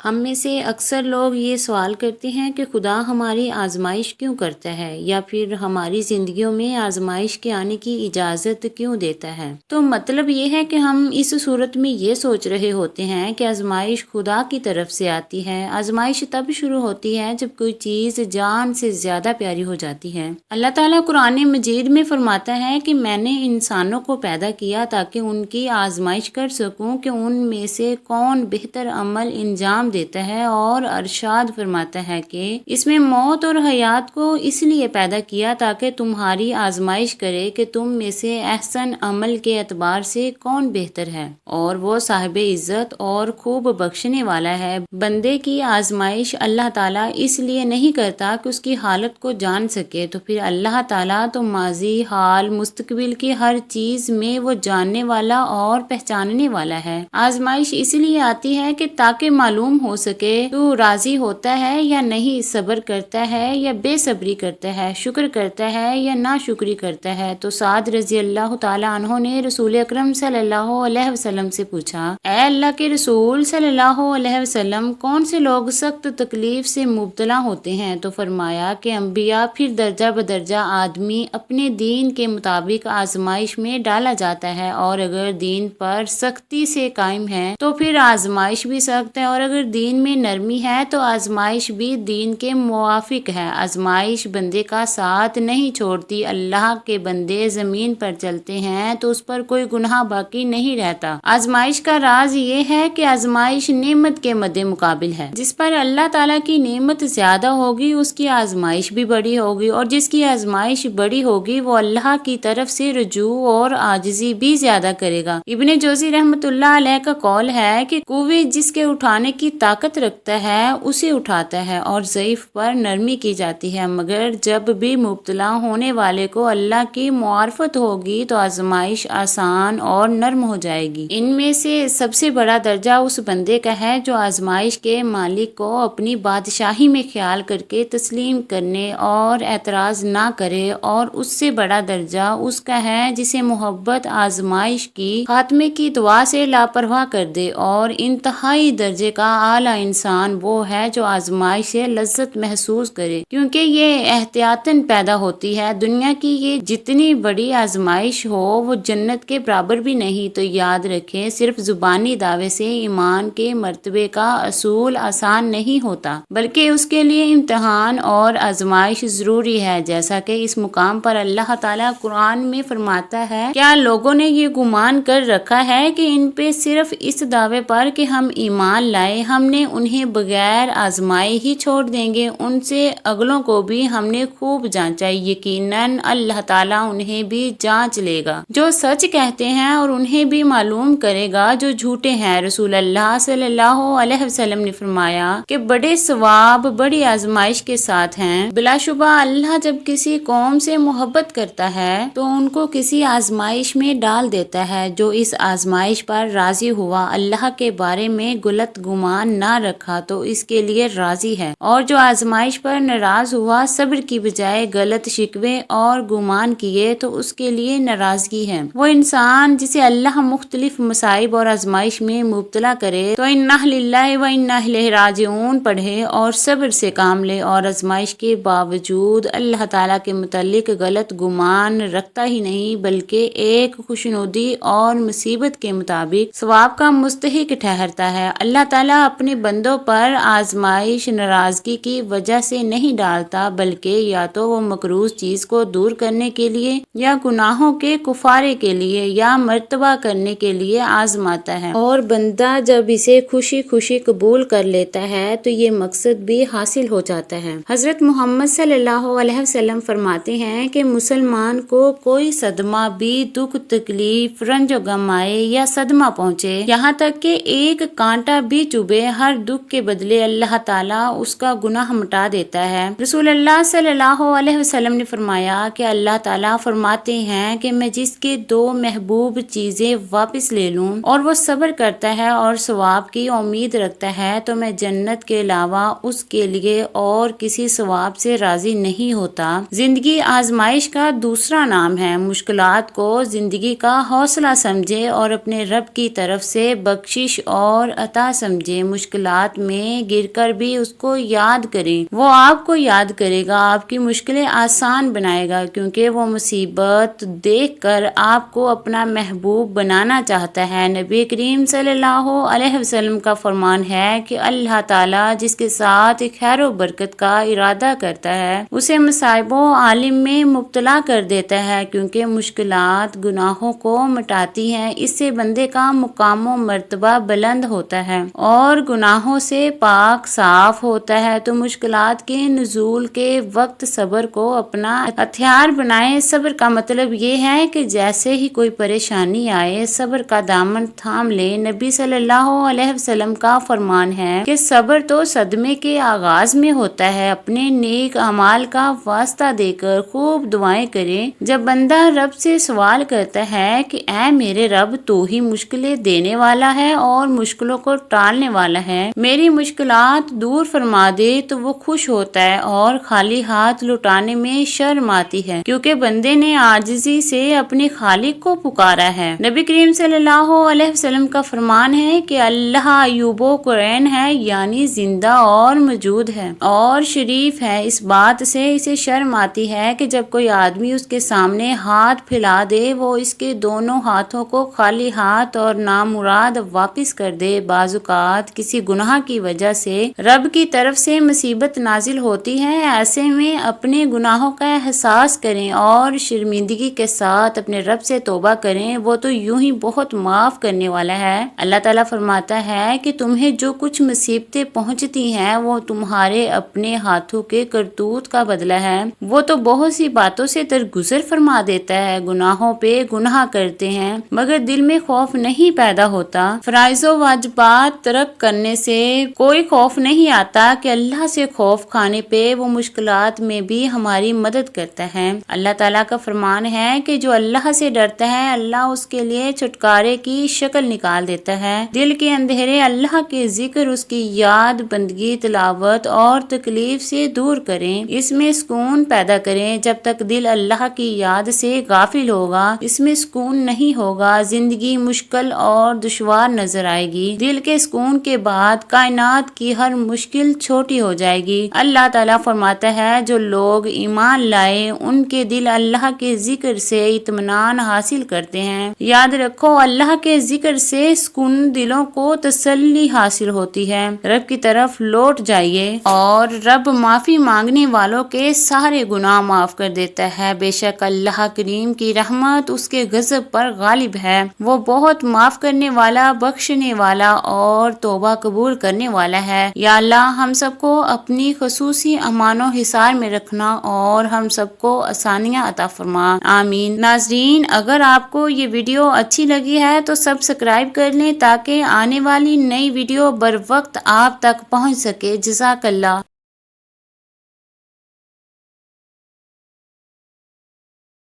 ہم میں سے اکثر لوگ یہ سوال کرتے ہیں کہ خدا ہماری آزمائش کیوں کرتا ہے یا پھر ہماری زندگیوں میں آزمائش کے آنے کی اجازت کیوں دیتا ہے۔ تو مطلب یہ ہے کہ ہم اس صورت میں یہ سوچ رہے ہوتے ہیں کہ آزمائش خدا کی طرف سے آتی ہے۔ آزمائش تب شروع ہوتی ہے جب کوئی چیز جان سے زیادہ پیاری ہو جاتی ہے۔ اللہ تعالیٰ قرآن مجید میں فرماتا ہے کہ میں نے انسانوں کو پیدا کیا تاکہ ان کی آزمائش کر سکوں کہ ان میں سے کون بہتر عمل انجام دیتا ہے، اور ارشاد فرماتا ہے کہ اس میں موت اور حیات کو اس لیے پیدا کیا تاکہ تمہاری آزمائش کرے کہ تم میں سے احسن عمل کے اعتبار سے کون بہتر ہے، اور وہ صاحب عزت اور خوب بخشنے والا ہے۔ بندے کی آزمائش اللہ تعالیٰ اس لیے نہیں کرتا کہ اس کی حالت کو جان سکے، تو پھر اللہ تعالیٰ تو ماضی، حال، مستقبل کی ہر چیز میں وہ جاننے والا اور پہچاننے والا ہے۔ آزمائش اس لیے آتی ہے کہ تاکہ معلوم ہو سکے تو راضی ہوتا ہے یا نہیں، صبر کرتا ہے یا بے صبری کرتا ہے، شکر کرتا ہے یا ناشکری کرتا ہے۔ تو سعد رضی اللہ تعالیٰ عنہ نے رسول اکرم صلی اللہ علیہ وسلم سے پوچھا، اے اللہ کے رسول صلی اللہ علیہ وسلم، کون سے لوگ سخت تکلیف سے مبتلا ہوتے ہیں؟ تو فرمایا کہ انبیاء، پھر درجہ بدرجہ آدمی اپنے دین کے مطابق آزمائش میں ڈالا جاتا ہے، اور اگر دین پر سختی سے قائم ہے تو پھر آزمائش بھی سخت ہے، اور اگر دین میں نرمی ہے تو آزمائش بھی دین کے موافق ہے۔ آزمائش بندے کا ساتھ نہیں چھوڑتی۔ اللہ کے بندے زمین پر چلتے ہیں تو اس پر کوئی گناہ باقی نہیں رہتا۔ آزمائش کا راز یہ ہے کہ آزمائش نعمت کے مد مقابل ہے۔ جس پر اللہ تعالیٰ کی نعمت زیادہ ہوگی اس کی آزمائش بھی بڑی ہوگی، اور جس کی آزمائش بڑی ہوگی وہ اللہ کی طرف سے رجوع اور عاجزی بھی زیادہ کرے گا۔ ابن جوزی رحمۃ اللہ علیہ کا قول ہے کہ کوئی جس کے اٹھانے کی طاقت رکھتا ہے اسے اٹھاتا ہے، اور ضعیف پر نرمی کی جاتی ہے، مگر جب بھی مبتلا ہونے والے کو اللہ کی معرفت ہوگی تو آزمائش آسان اور نرم ہو جائے گی۔ ان میں سے سب سے بڑا درجہ اس بندے کا ہے جو آزمائش کے مالک کو اپنی بادشاہی میں خیال کر کے تسلیم کرنے اور اعتراض نہ کرے، اور اس سے بڑا درجہ اس کا ہے جسے محبت آزمائش کی خاتمے کی دعا سے لاپرواہ کر دے، اور انتہائی درجے کا اعلیٰ انسان وہ ہے جو آزمائش سے لذت محسوس کرے، کیونکہ یہ احتیاطاً پیدا ہوتی ہے۔ دنیا کی یہ جتنی بڑی آزمائش ہو وہ جنت کے برابر بھی نہیں۔ تو یاد رکھیں، صرف زبانی دعوے سے ایمان کے مرتبے کا اصول آسان نہیں ہوتا، بلکہ اس کے لیے امتحان اور آزمائش ضروری ہے، جیسا کہ اس مقام پر اللہ تعالیٰ قرآن میں فرماتا ہے، کیا لوگوں نے یہ گمان کر رکھا ہے کہ ان پہ صرف اس دعوے پر کہ ہم ایمان لائے ہم نے انہیں بغیر آزمائے ہی چھوڑ دیں گے؟ ان سے اگلوں کو بھی ہم نے خوب جانچا، یقیناً اللہ تعالیٰ انہیں بھی جانچ لے گا جو سچ کہتے ہیں، اور انہیں بھی معلوم کرے گا جو جھوٹے ہیں۔ رسول اللہ صلی اللہ علیہ وسلم نے فرمایا کہ بڑے ثواب بڑی آزمائش کے ساتھ ہیں۔ بلا شبہ اللہ جب کسی قوم سے محبت کرتا ہے تو ان کو کسی آزمائش میں ڈال دیتا ہے۔ جو اس آزمائش پر راضی ہوا، اللہ کے بارے میں غلط گمان نہ رکھا تو اس کے لیے راضی ہے، اور جو آزمائش پر ناراض ہوا، صبر کی بجائے غلط شکوے اور گمان کیے تو اس کے لیے ناراضگی ہے۔ وہ انسان جسے اللہ مختلف مصائب اور آزمائش میں مبتلا کرے تو انا للہ و انا الیہ راجعون پڑھے اور صبر سے کام لے، اور آزمائش کے باوجود اللہ تعالیٰ کے متعلق غلط گمان رکھتا ہی نہیں، بلکہ ایک خوشنودی اور مصیبت کے مطابق ثواب کا مستحق ٹھہرتا ہے۔ اللہ تعالیٰ اپنے بندوں پر آزمائش ناراضگی کی وجہ سے نہیں ڈالتا، بلکہ یا تو وہ مکروہ چیز کو دور کرنے کے لیے، یا گناہوں کے کفارے کے لیے، یا مرتبہ کرنے کے لیے آزماتا ہے، اور بندہ جب اسے خوشی خوشی قبول کر لیتا ہے تو یہ مقصد بھی حاصل ہو جاتا ہے۔ حضرت محمد صلی اللہ علیہ وسلم فرماتے ہیں کہ مسلمان کو کوئی صدمہ بھی، دکھ تکلیف، رنج و غم آئے یا صدمہ پہنچے، یہاں تک کہ ایک کانٹا بھی چبھے، ہر دکھ کے بدلے اللہ تعالیٰ اس کا گناہ مٹا دیتا ہے۔ رسول اللہ صلی اللہ علیہ وسلم نے فرمایا کہ اللہ تعالیٰ فرماتے ہیں کہ میں جس کے دو محبوب چیزیں واپس لے لوں اور وہ صبر کرتا ہے اور ثواب کی امید رکھتا ہے تو میں جنت کے علاوہ اس کے لیے اور کسی ثواب سے راضی نہیں ہوتا۔ زندگی آزمائش کا دوسرا نام ہے۔ مشکلات کو زندگی کا حوصلہ سمجھے اور اپنے رب کی طرف سے بخشش اور عطا سمجھے۔ مشکلات میں گر کر بھی اس کو یاد کریں، وہ آپ کو یاد کرے گا، آپ کی مشکلیں آسان بنائے گا، کیونکہ وہ مصیبت دیکھ کر آپ کو اپنا محبوب بنانا چاہتا ہے۔ نبی کریم صلی اللہ علیہ وسلم کا فرمان ہے کہ اللہ تعالیٰ جس کے ساتھ خیر و برکت کا ارادہ کرتا ہے اسے مصائب و عالم میں مبتلا کر دیتا ہے، کیونکہ مشکلات گناہوں کو مٹاتی ہیں، اس سے بندے کا مقام و مرتبہ بلند ہوتا ہے اور گناہوں سے پاک صاف ہوتا ہے۔ تو مشکلات کے نزول کے وقت صبر کو اپنا ہتھیار بنائیں۔ صبر کا مطلب یہ ہے کہ جیسے ہی کوئی پریشانی آئے صبر کا دامن تھام لیں۔ نبی صلی اللہ علیہ وسلم کا فرمان ہے کہ صبر تو صدمے کے آغاز میں ہوتا ہے۔ اپنے نیک اعمال کا واسطہ دے کر خوب دعائیں کریں۔ جب بندہ رب سے سوال کرتا ہے کہ اے میرے رب، تو ہی مشکلیں دینے والا ہے اور مشکلوں کو ٹالنے والا ہے، میری مشکلات دور فرما دے، تو وہ خوش ہوتا ہے اور خالی ہاتھ لوٹانے میں شرم آتی ہے، کیونکہ بندے نے عاجزی سے اپنے خالق کو پکارا ہے۔ نبی کریم صلی اللہ علیہ وسلم کا فرمان ہے کہ اللہ ایوب و قرین ہے، یعنی زندہ اور موجود ہے اور شریف ہے۔ اس بات سے اسے شرم آتی ہے کہ جب کوئی آدمی اس کے سامنے ہاتھ پھیلا دے وہ اس کے دونوں ہاتھوں کو خالی ہاتھ اور نامراد واپس کر دے۔ بعض اوقات کسی گناہ کی وجہ سے رب کی طرف سے مصیبت نازل ہوتی ہے، ایسے میں اپنے گناہوں کا احساس کریں اور شرمندگی کے ساتھ اپنے رب سے توبہ کریں، وہ تو یوں ہی بہت معاف کرنے والا ہے۔ اللہ تعالیٰ فرماتا ہے کہ تمہیں جو کچھ مصیبتیں پہنچتی ہیں وہ تمہارے اپنے ہاتھوں کے کرتوت کا بدلہ ہے، وہ تو بہت سی باتوں سے درگزر فرما دیتا ہے، گناہوں پہ گناہ کرتے ہیں مگر دل میں خوف نہیں پیدا ہوتا۔ فرائض و واجبات ترک کرنے سے کوئی خوف نہیں آتا کہ اللہ سے خوف کھانے پہ وہ مشکلات میں بھی ہماری مدد کرتا ہے۔ اللہ تعالیٰ کا فرمان ہے کہ جو اللہ سے ڈرتا ہے اللہ اس کے لیے چھٹکارے کی شکل نکال دیتا ہے۔ دل کے اندھیرے اللہ کے ذکر، اس کی یاد، بندگی، تلاوت اور تکلیف سے دور کریں، اس میں سکون پیدا کریں۔ جب تک دل اللہ کی یاد سے غافل ہوگا اس میں سکون نہیں ہوگا، زندگی مشکل اور دشوار نظر آئے گی۔ دل کے سکون کے بعد کائنات کی ہر مشکل چھوٹی ہو جائے گی۔ اللہ تعالیٰ فرماتا ہے جو لوگ ایمان لائے ان کے دل اللہ کے ذکر سے اطمینان حاصل کرتے ہیں۔ یاد رکھو اللہ کے ذکر سے سکون دلوں کو تسلی حاصل ہوتی ہے۔ رب کی طرف لوٹ جائیے اور رب معافی مانگنے والوں کے سارے گناہ معاف کر دیتا ہے۔ بے شک اللہ کریم کی رحمت اس کے غضب پر غالب ہے، وہ بہت معاف کرنے والا، بخشنے والا اور توبہ قبول کرنے والا ہے۔ یا اللہ ہم سب کو اپنی خصوصی امان و حصار میں رکھنا اور ہم سب کو آسانیاں عطا فرما، آمین۔ ناظرین اگر آپ کو یہ ویڈیو اچھی لگی ہے تو سبسکرائب کر لیں تاکہ آنے والی نئی ویڈیو بر وقت آپ تک پہنچ سکے۔ جزاک اللہ۔